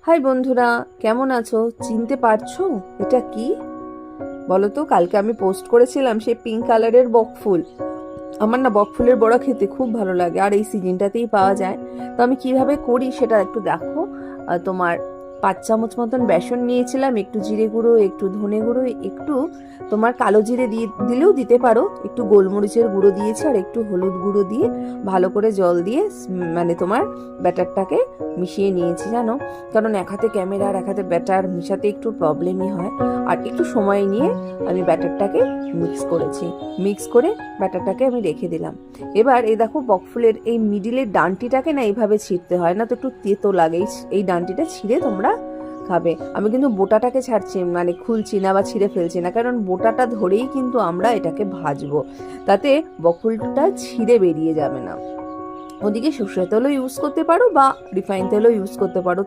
High বন্ধুরা, কেমন আছো? চিনতে পারছো এটা কি বলো তো? কালকে আমি পোস্ট করেছিলাম সেই পিঙ্ক কালারের বকফুল। আমার না বকফুলের বড়া খেতে খুব ভালো লাগে, আর এই সিজনটাতেই পাওয়া যায়। তো আমি কিভাবে করি সেটা একটু দেখো। তোমার 5 চামচ মতন বেসন নিয়েছিলাম, একটু জিরে গুঁড়ো, একটু ধনে গুঁড়ো, একটু তোমার কালো জিরে দিলেও দিতে পারো, একটু গোলমরিচের গুঁড়ো দিয়েছি, আর একটু হলুদ গুঁড়ো দিয়ে ভালো করে জল দিয়ে মানে তোমার ব্যাটারটাকে মিশিয়ে নিয়েছি জানো। কারণ এক হাতে ক্যামেরা আর এক হাতে ব্যাটার মিশাতে একটু প্রবলেমই হয়। আর একটু সময় নিয়ে আমি ব্যাটারটাকে মিক্স করে ব্যাটারটাকে আমি রেখে দিলাম। এবার এই দেখো, বকফুলের এই মিডিলের ডান্টিটাকে না এইভাবে ছিঁড়তে হয়, না তো একটু তেতো লাগে। এই ডান্টিটা ছিঁড়ে তোমরা খাবে। আমি কিন্তু বোটাটাকে ছাড়ছি, মানে খুলছি না বা ছিঁড়ে ফেলছি না, কারণ বোটাটা ধরেই কিন্তু আমরা এটাকে ভাজবো, তাতে বকফুলটা ছিঁড়ে বেরিয়ে যাবে না। ওদিকে সর্ষের তেলও ইউজ করতে পারো বা রিফাইন তেলও ইউজ করতে পারো।